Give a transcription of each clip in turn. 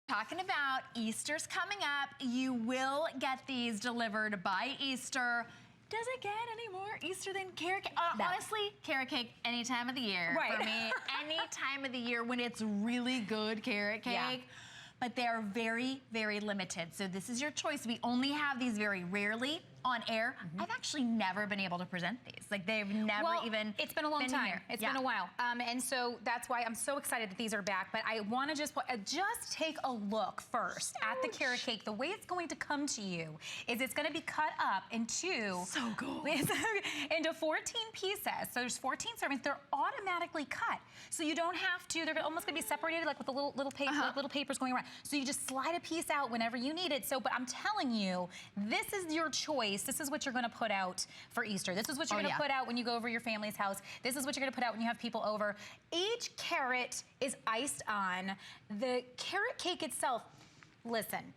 Talking about Easter's coming up. You will get these delivered by Easter. Does it get any more Easter than carrot cake? No. Honestly, carrot cake any time of the year. Right. For me, any time of the year when it's really good carrot cake. Yeah. But they are very, very limited. So this is your choice. We only have these very rarely on air. I've actually never been able to present these. Like they've never even it's been a long time. Here. It's been a while. And so that's why I'm so excited that these are back. But I want to just take a look first at the carrot cake. The way it's going to come to you is it's going to be cut up into so good. into 14 pieces. So there's 14 servings. They're automatically cut. So you don't have to. They're almost going to be separated like with the little paper, like little papers going around. So you just slide a piece out whenever you need it. So, but I'm telling you, this is your choice. This is what you're going to put out for Easter. This is what you're going to put out when you go over your family's house. This is what you're going to put out when you have people over. Each carrot is iced on. The carrot cake itself, listen,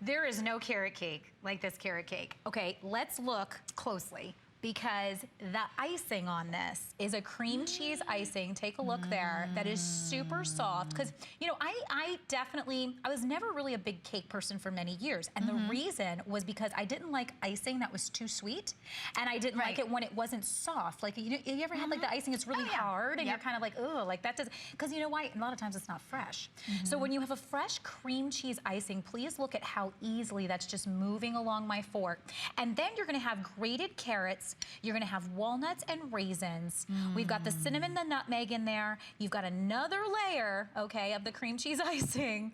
there is no carrot cake like this carrot cake. Okay, let's look closely, because the icing on this is a cream cheese icing. Take a look there. That is super soft. Because, you know, I was never really a big cake person for many years. And the reason was because I didn't like icing that was too sweet. And I didn't like it when it wasn't soft. Like, you ever had like the icing that's really hard and you're kind of like, oh, like that doesn't, because you know why? A lot of times it's not fresh. So when you have a fresh cream cheese icing, please look at how easily that's just moving along my fork. And then you're gonna have grated carrots. You're gonna have walnuts and raisins. We've got the cinnamon, the nutmeg in there. You've got another layer, okay, of the cream cheese icing.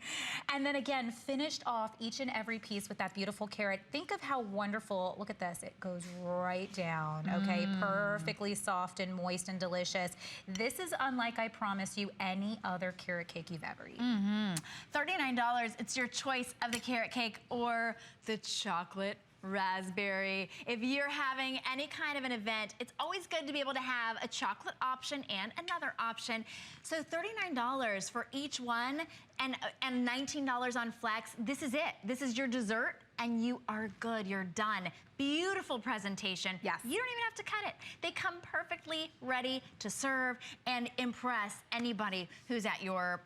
And then again, finished off each and every piece with that beautiful carrot. Think of how wonderful, look at this, it goes right down, okay? Perfectly soft and moist and delicious. This is unlike, I promise you, any other carrot cake you've ever eaten. $39, it's your choice of the carrot cake or the chocolate raspberry. If you're having any kind of an event, it's always good to be able to have a chocolate option and another option. So $39 for each one and $19 on Flex. This is it. This is your dessert and you are good. You're done. Beautiful presentation. Yes. You don't even have to cut it. They come perfectly ready to serve and impress anybody who's at your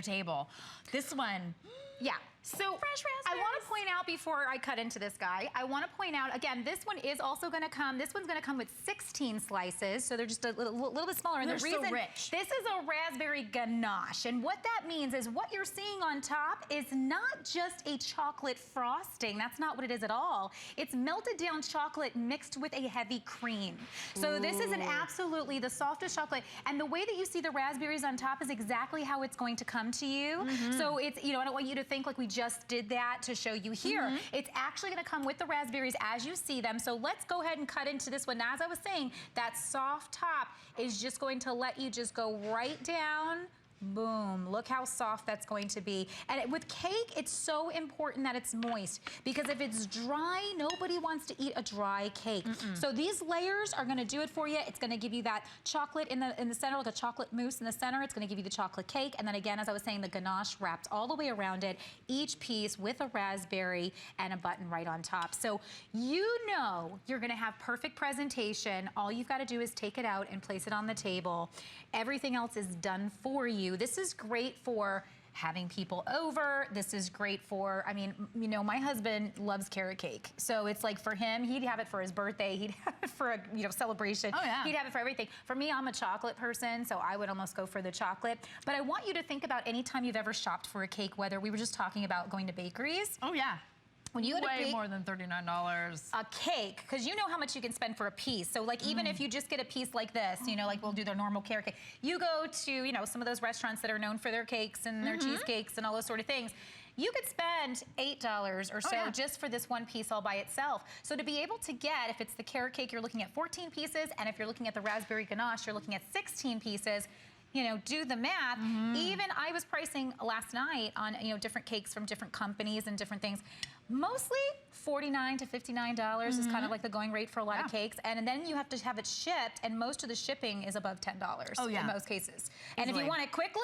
table. This one. Yeah. So fresh I want to point out before I cut into this guy, I want to point out, again, this one is also going to come, this one's going to come with 16 slices, so they're just a little bit smaller. And they're the reason, so rich. This is a raspberry ganache, and what that means is what you're seeing on top is not just a chocolate frosting. That's not what it is at all. It's melted down chocolate mixed with a heavy cream. So this is absolutely the softest chocolate, and the way that you see the raspberries on top is exactly how it's going to come to you. So it's, you know, I don't want you to think like we just did that to show you here. It's actually going to come with the raspberries as you see them. So let's go ahead and cut into this one. Now, as I was saying, that soft top is just going to let you just go right down. Boom, look how soft that's going to be. And with cake, it's so important that it's moist, because if it's dry, nobody wants to eat a dry cake. So these layers are gonna do it for you. It's gonna give you that chocolate in the center, like a chocolate mousse in the center. It's gonna give you the chocolate cake. And then again, as I was saying, the ganache wrapped all the way around it, each piece with a raspberry and a button right on top. So you know you're gonna have perfect presentation. All you've gotta do is take it out and place it on the table. Everything else is done for you. This is great for having people over. This is great for, I mean, you know, my husband loves carrot cake. So it's like for him, he'd have it for his birthday. He'd have it for a, you know, celebration. Oh, yeah. He'd have it for everything. For me, I'm a chocolate person, so I would almost go for the chocolate. But I want you to think about any time you've ever shopped for a cake, whether we were just talking about going to bakeries. Oh, yeah. When you way more than $39. A cake, because you know how much you can spend for a piece. So like even if you just get a piece like this, you know, like we'll do their normal carrot cake. You go to, you know, some of those restaurants that are known for their cakes and their cheesecakes and all those sort of things. You could spend $8 or so just for this one piece all by itself. So to be able to get, if it's the carrot cake, you're looking at 14 pieces, and if you're looking at the raspberry ganache, you're looking at 16 pieces. You know, do the math. Even I was pricing last night on, you know, different cakes from different companies and different things. Mostly $49 to $59 is kind of like the going rate for a lot of cakes. And then you have to have it shipped, and most of the shipping is above $10 in most cases. And if you want it quickly,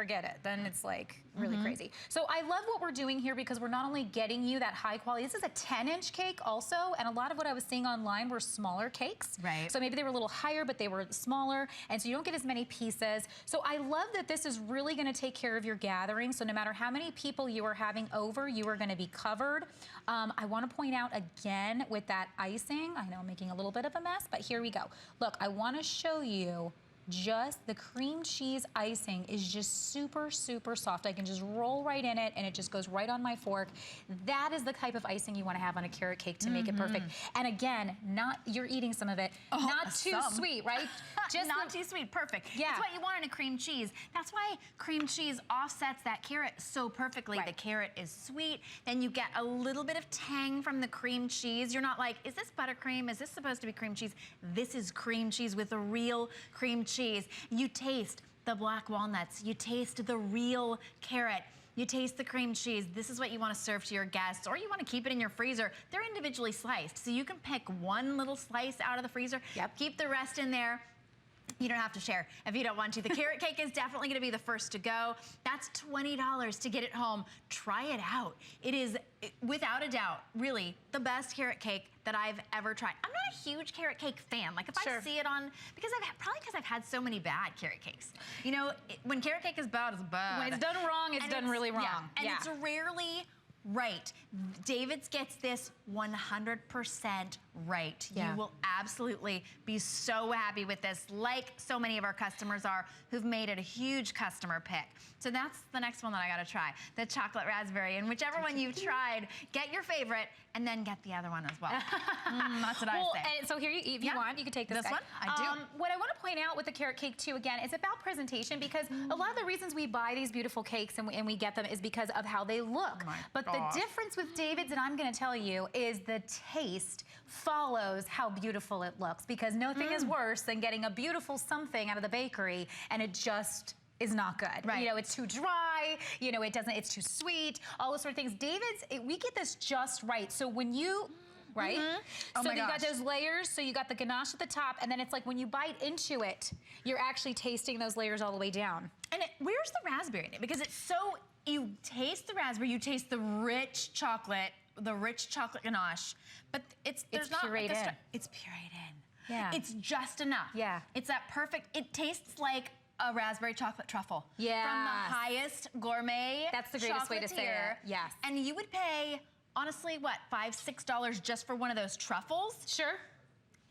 forget it. Then it's like really crazy. So I love what we're doing here because we're not only getting you that high quality, this is a 10-inch cake also, and a lot of what I was seeing online were smaller cakes. Right. So maybe they were a little higher, but they were smaller, and so you don't get as many pieces. So I love that this is really gonna take care of your gathering. So no matter how many people you are having over, you are gonna be covered. I wanna point out again with that icing, I know I'm making a little bit of a mess, but here we go. Look, I wanna show you just the cream cheese icing is just super, super soft. I can just roll right in it and it just goes right on my fork. That is the type of icing you want to have on a carrot cake to make it perfect. And again, you're eating some of it, not too sweet, right? Just not too sweet, perfect. Yeah. That's what you want in a cream cheese. That's why cream cheese offsets that carrot so perfectly. Right. The carrot is sweet, then you get a little bit of tang from the cream cheese. You're not like, is this buttercream? Is this supposed to be cream cheese? This is cream cheese with a real cream cheese. You taste the black walnuts, you taste the real carrot, you taste the cream cheese. This is what you want to serve to your guests, or you want to keep it in your freezer. They're individually sliced, so you can pick one little slice out of the freezer, keep the rest in there. You don't have to share if you don't want to. The carrot cake is definitely going to be the first to go. That's $20 to get it home. Try it out. It is, without a doubt, really the best carrot cake that I've ever tried. I'm not a huge carrot cake fan. Like if I see it on, probably because I've had so many bad carrot cakes. You know, when carrot cake is bad, it's bad. When it's done wrong, it's done really wrong. And it's rarely right. David's gets this 100% right. You will absolutely be so happy with this, like so many of our customers are who've made it a huge customer pick. So that's the next one that I gotta try, the chocolate raspberry. And whichever one you've tried, get your favorite and then get the other one as well. That's what I say. And so here, if you want, you can take this one. I do. What I want to point out with the carrot cake too, again, is about presentation, because a lot of the reasons we buy these beautiful cakes and we get them is because of how they look. But the difference with David's, and I'm going to tell you, is the taste follows how beautiful it looks, because nothing is worse than getting a beautiful something out of the bakery and it just is not good. Right. You know, it's too dry, you know, it's too sweet, all those sort of things. David's, we get this just right. So when you, so you got those layers, so you got the ganache at the top, and then it's like when you bite into it, you're actually tasting those layers all the way down. And where's the raspberry in it? Because it's so, you taste the raspberry, you taste the rich chocolate ganache, but it's pureed in. It's pureed in. Yeah. It's just enough. Yeah. It's that perfect, it tastes like a raspberry chocolate truffle. Yeah. From the highest gourmet That's the greatest way to say it. Yes. And you would pay, honestly, what, $5, $6 just for one of those truffles? Sure.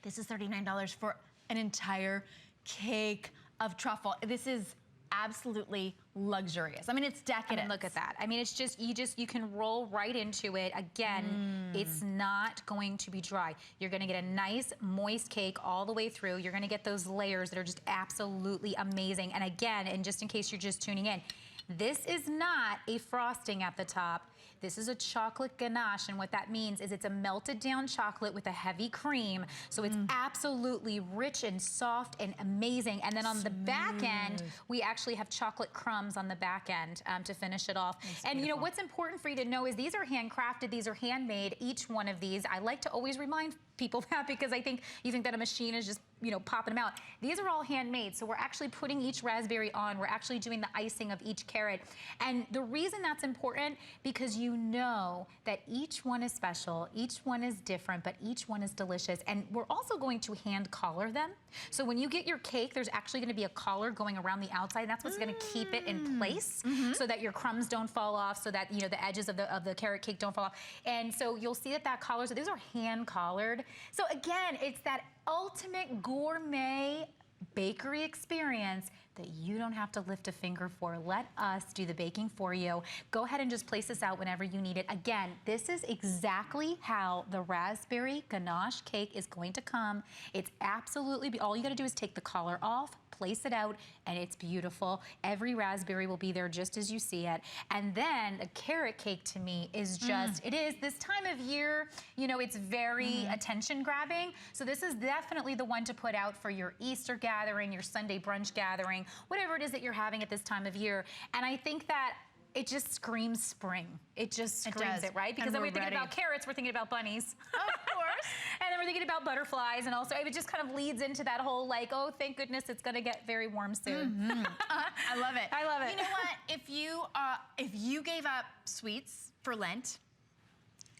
This is $39 for an entire cake of truffle. This is absolutely luxurious. I mean, it's decadent. I mean, look at that. I mean, it's just, you can roll right into it. Again, it's not going to be dry. You're gonna get a nice, moist cake all the way through. You're gonna get those layers that are just absolutely amazing. And again, and just in case you're just tuning in, this is not a frosting at the top. This is a chocolate ganache, and what that means is it's a melted down chocolate with a heavy cream, so it's absolutely rich and soft and amazing. And then on the back end, we actually have chocolate crumbs on the back end to finish it off. And you know, what's important for you to know is these are handcrafted, these are handmade, each one of these. I like to always remind people that, because I think you think that a machine is just, you know, popping them out. These are all handmade, so we're actually putting each raspberry on. We're actually doing the icing of each carrot. And the reason that's important, because you know that each one is special, each one is different, but each one is delicious. And we're also going to hand collar them. So when you get your cake, there's actually gonna be a collar going around the outside, and that's what's gonna keep it in place so that your crumbs don't fall off, so that, you know, the edges of the carrot cake don't fall off. And so you'll see that collar, so these are hand collared. So again, it's that ultimate gourmet bakery experience that you don't have to lift a finger for. Let us do the baking for you. Go ahead and just place this out whenever you need it. Again, this is exactly how the raspberry ganache cake is going to come. It's absolutely, all you gotta do is take the collar off, place it out, and it's beautiful. Every raspberry will be there just as you see it. And then a carrot cake to me is just, it is this time of year, you know, it's very attention grabbing. So this is definitely the one to put out for your Easter gathering, your Sunday brunch gathering, whatever it is that you're having at this time of year. And I think that it just screams spring. It just screams it, right? Because then we're thinking about carrots, we're thinking about bunnies. Of course. And then we're thinking about butterflies, and also it just kind of leads into that whole like, oh, thank goodness it's gonna get very warm soon. I love it. I love it. You know what? If you gave up sweets for Lent,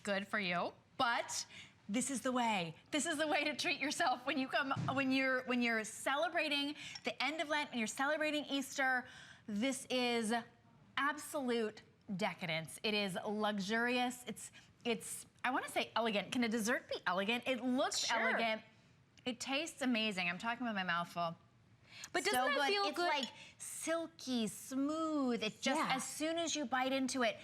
good for you. But this is the way. This is the way to treat yourself when you're celebrating the end of Lent, when you're celebrating Easter. This is absolute decadence. It is luxurious. It's I want to say elegant. Can a dessert be elegant? It looks elegant. It tastes amazing. I'm talking with my mouth full. But doesn't that feel good? It's like silky, smooth. It just, as soon as you bite into it,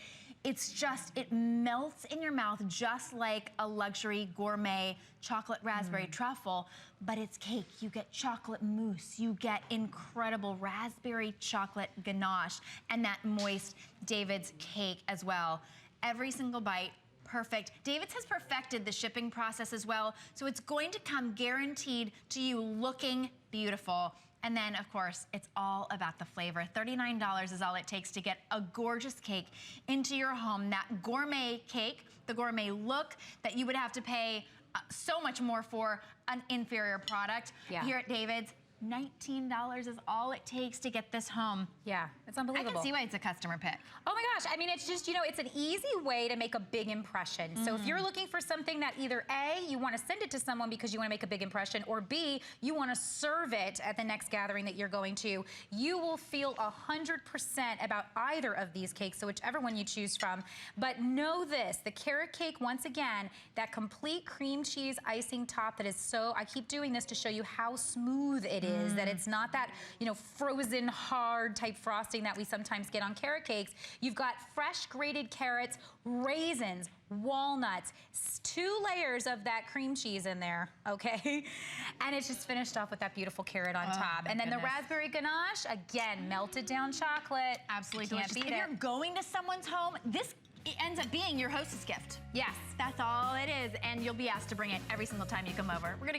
it melts in your mouth just like a luxury gourmet chocolate raspberry truffle, but it's cake. You get chocolate mousse. You get incredible raspberry chocolate ganache and that moist David's cake as well. Every single bite, perfect. David's has perfected the shipping process as well, so it's going to come guaranteed to you looking beautiful. And then, of course, it's all about the flavor. $39 is all it takes to get a gorgeous cake into your home. That gourmet cake, the gourmet look that you would have to pay so much more for an inferior product. Here at David's, $19 is all it takes to get this home. Yeah, it's unbelievable. I can see why it's a customer pick. Oh my gosh, I mean, it's just, it's an easy way to make a big impression. So if you're looking for something that either A, you want to send it to someone because you want to make a big impression, or B, you want to serve it at the next gathering that you're going to, you will feel 100% about either of these cakes, so whichever one you choose from. But know this, the carrot cake, once again, that complete cream cheese icing top that is so, I keep doing this to show you how smooth it is, that it's not that, frozen hard type frosting that we sometimes get on carrot cakes. You've got fresh grated carrots, raisins, walnuts, 2 layers of that cream cheese in there, okay? And it's just finished off with that beautiful carrot on top. And then the raspberry ganache, again, melted down chocolate. Absolutely Can't delicious. beat If it. you're going to someone's home, it ends up being your hostess gift. Yes. That's all it is, and you'll be asked to bring it every single time you come over. We're gonna